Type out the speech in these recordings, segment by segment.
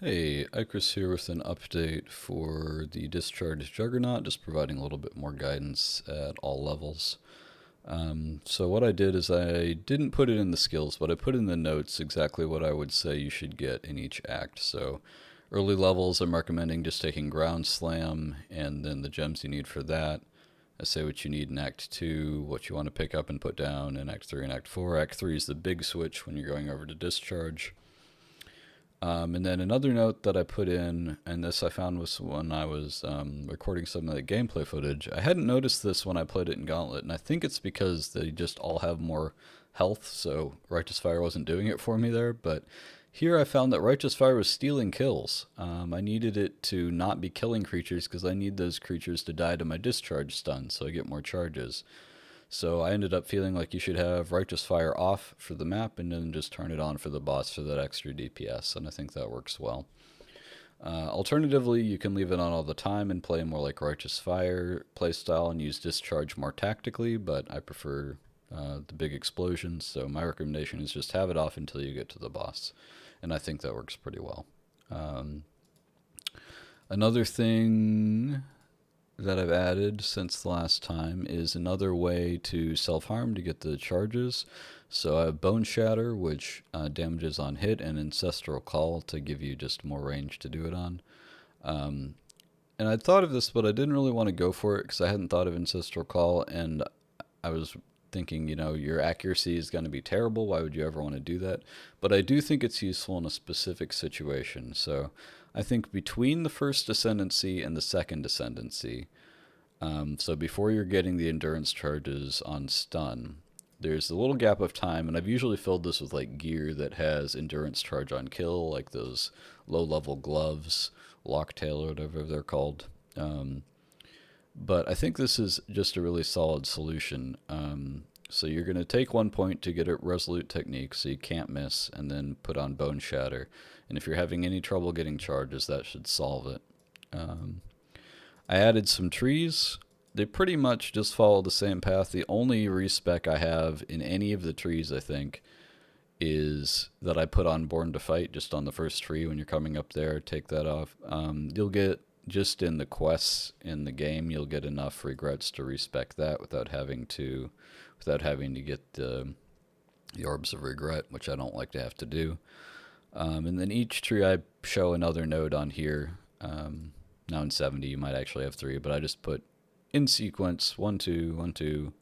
Hey, Icarus here with an update for the Discharge Juggernaut, just providing a little bit more guidance at all levels. So what I did is I didn't put it in the skills, but I put in the notes exactly what I would say you should get in each act. So early levels, I'm recommending just taking Ground Slam and then the gems you need for that. I say what you need in Act 2, what you want to pick up and put down in Act 3 and Act 4. Act 3 is the big switch when you're going over to Discharge. And then another note that I put in, and this I found was when I was recording some of the gameplay footage. I hadn't noticed this when I played it in Gauntlet, and I think it's because they just all have more health, so Righteous Fire wasn't doing it for me there. But here I found that Righteous Fire was stealing kills. I needed it to not be killing creatures because I need those creatures to die to my discharge stun, so I get more charges. So I ended up feeling like you should have Righteous Fire off for the map and then just turn it on for the boss for that extra DPS, and I think that works well. Alternatively, you can leave it on all the time and play more like Righteous Fire playstyle and use Discharge more tactically, but I prefer the big explosions, so my recommendation is just have it off until you get to the boss, and I think that works pretty well. Um, Another thing that I've added since the last time is another way to self-harm to get the charges. So I have Bone Shatter, which damages on hit, and Ancestral Call to give you just more range to do it on. Um, and I'd thought of this, but I didn't really want to go for it because I hadn't thought of Ancestral Call, and I was thinking, your accuracy is going to be terrible. Why would you ever want to do that? But I do think it's useful in a specific situation. So I think between the first ascendancy and the second ascendancy, so before you're getting the endurance charges on stun, there's a little gap of time, and I've usually filled this with like gear that has endurance charge on kill, like those low level gloves, locktail or whatever they're called. But I think this is just a really solid solution. So you're going to take 1 point to get a Resolute Technique, so you can't miss, and then put on Bone Shatter. And if you're having any trouble getting charges, that should solve it. I added some trees. They pretty much just follow the same path. The only respec I have in any of the trees, I think, is that I put on Born to Fight just on the first tree when you're coming up there. Take that off. You'll get, just in the quests in the game, you'll get enough regrets to respec that without having to get the Orbs of Regret, which I don't like to have to do. And then each tree I show another node on here. Now in 70 you might actually have 3, but I just put in sequence 1, 2, 1, 2,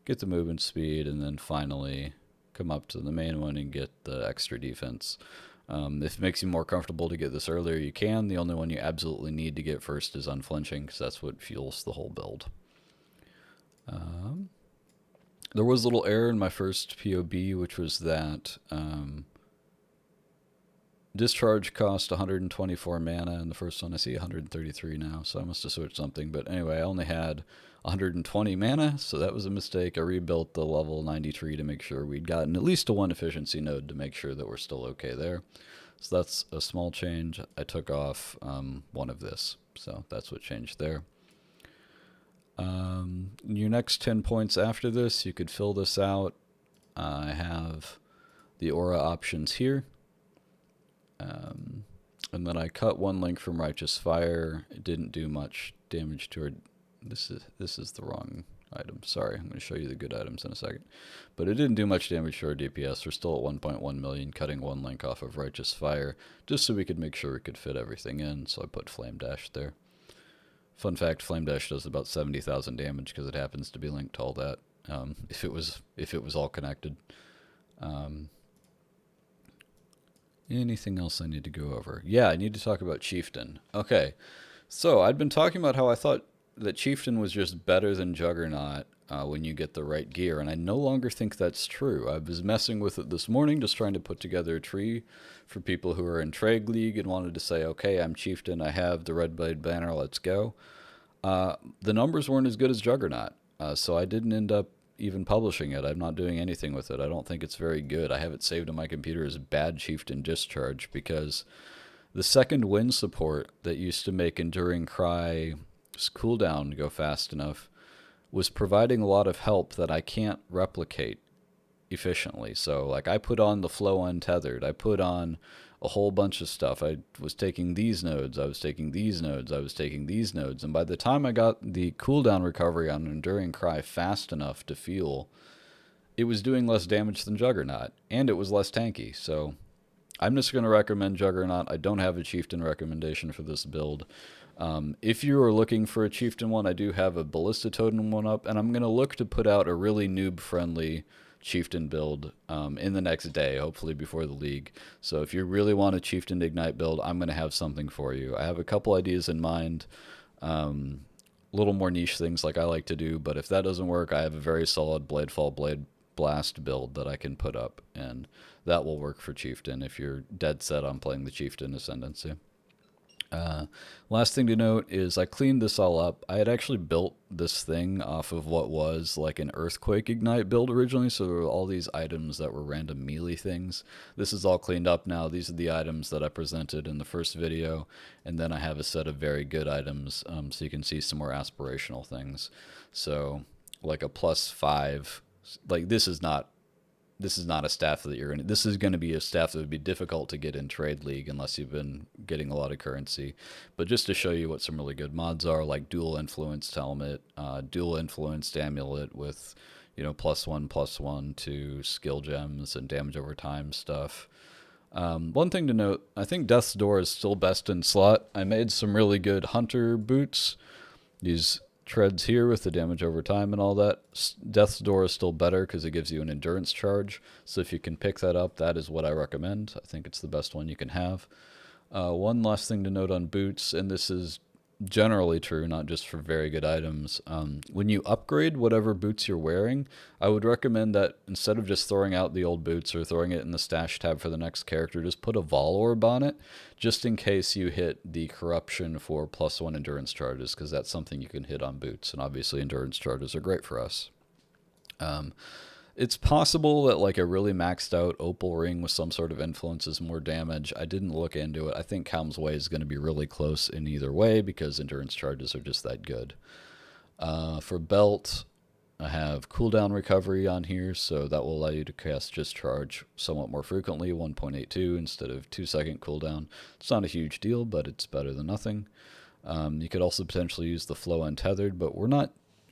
get the movement speed, and then finally come up to the main one and get the extra defense. If it makes you more comfortable to get this earlier, you can. The only one you absolutely need to get first is Unflinching, because that's what fuels the whole build. There was a little error in my first POB, which was that Discharge cost 124 mana, and the first one I see 133 now, so I must have switched something. But anyway, I only had 120 mana, so that was a mistake. I rebuilt the level 93 to make sure we'd gotten at least a 1 efficiency node to make sure that we're still okay there. So that's a small change. I took off 1 of this, so that's what changed there. Your next 10 points after this, you could fill this out. I have the aura options here. And then I cut 1 link from Righteous Fire. It didn't do much damage to her. This is the wrong item. Sorry, I'm going to show you the good items in a second. But it didn't do much damage to our DPS. We're still at 1.1 million, cutting 1 link off of Righteous Fire, just so we could make sure we could fit everything in. So I put Flame Dash there. Fun fact: Flame Dash does about 70,000 damage because it happens to be linked to all that. If it was all connected. Anything else I need to go over? Yeah, I need to talk about Chieftain. Okay, so I'd been talking about how I thought that Chieftain was just better than Juggernaut when you get the right gear, and I no longer think that's true. I was messing with it this morning, just trying to put together a tree for people who are in Trade League and wanted to say, okay, I'm Chieftain, I have the Red Blade banner, let's go. The numbers weren't as good as Juggernaut, so I didn't end up even publishing it. I'm not doing anything with it. I don't think it's very good. I have it saved on my computer as bad Chieftain Discharge because the second wind support that used to make Enduring Cry's cooldown go fast enough was providing a lot of help that I can't replicate efficiently. So like I put on the flow untethered. I put on a whole bunch of stuff. I was taking these nodes, I was taking these nodes, I was taking these nodes, and by the time I got the cooldown recovery on Enduring Cry fast enough to fuel, it was doing less damage than Juggernaut, and it was less tanky. So I'm just going to recommend Juggernaut. I don't have a Chieftain recommendation for this build. If you are looking for a Chieftain one, I do have a Ballista Totem one up, and I'm going to look to put out a really noob-friendly Chieftain build in the next day, hopefully before the league. So if you really want a Chieftain Ignite build, I'm going to have something for you. I have a couple ideas in mind, little more niche things like I like to do, but if that doesn't work, I have a very solid Bladefall Blade Blast build that I can put up, and that will work for Chieftain if you're dead set on playing the Chieftain Ascendancy. Last thing to note is I cleaned this all up. I had actually built this thing off of what was like an Earthquake Ignite build originally, so there were all these items that were random melee things. This is all cleaned up now. These are the items that I presented in the first video, and then I have a set of very good items, so you can see some more aspirational things. So like a +5, like this is not a staff that you're gonna. This is going to be a staff that would be difficult to get in Trade League unless you've been getting a lot of currency. But just to show you what some really good mods are, like dual influenced helmet, dual influenced amulet with, +1/+1 to skill gems and damage over time stuff. One thing to note, I think Death's Door is still best in slot. I made some really good hunter boots. These treads here with the damage over time and all that. Death's Door is still better because it gives you an endurance charge. So if you can pick that up, that is what I recommend. I think it's the best one you can have. One last thing to note on boots, and this is generally true, not just for very good items. When you upgrade whatever boots you're wearing, I would recommend that instead of just throwing out the old boots or throwing it in the stash tab for the next character, just put a Vol Orb on it, just in case you hit the corruption for +1 endurance charges, because that's something you can hit on boots, and obviously endurance charges are great for us. It's possible that like a really maxed out opal ring with some sort of influence is more damage. I didn't look into it. I think Calm's Way is going to be really close in either way because endurance charges are just that good. For belt, I have cooldown recovery on here, so that will allow you to cast Discharge somewhat more frequently, 1.82 instead of 2-second cooldown. It's not a huge deal, but it's better than nothing. You could also potentially use the Flow Untethered, but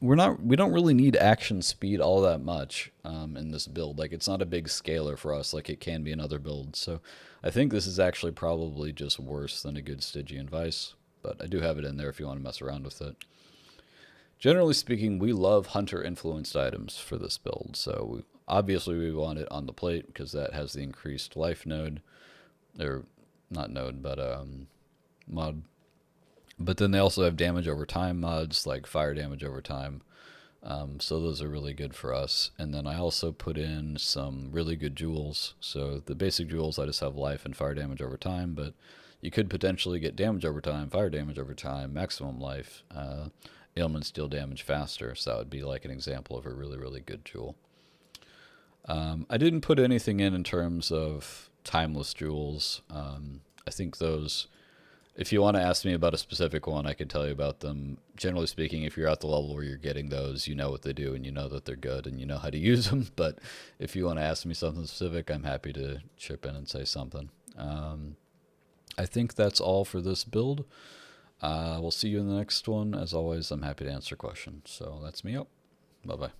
we don't really need action speed all that much in this build. Like, it's not a big scaler for us like it can be in other builds. So I think this is actually probably just worse than a good Stygian Vice, but I do have it in there if you want to mess around with it. Generally speaking, we love hunter influenced items for this build. So obviously we want it on the plate because that has the increased life node, or not node, but mod. But then they also have damage over time mods, like fire damage over time. So those are really good for us. And then I also put in some really good jewels. So the basic jewels, I just have life and fire damage over time, but you could potentially get damage over time, fire damage over time, maximum life, ailments deal damage faster. So that would be like an example of a really, really good jewel. I didn't put anything in terms of timeless jewels. I think those... If you want to ask me about a specific one, I can tell you about them. Generally speaking, if you're at the level where you're getting those, you know what they do and you know that they're good and you know how to use them. But if you want to ask me something specific, I'm happy to chip in and say something. I think that's all for this build. We'll see you in the next one. As always, I'm happy to answer questions. So that's me out. Bye-bye.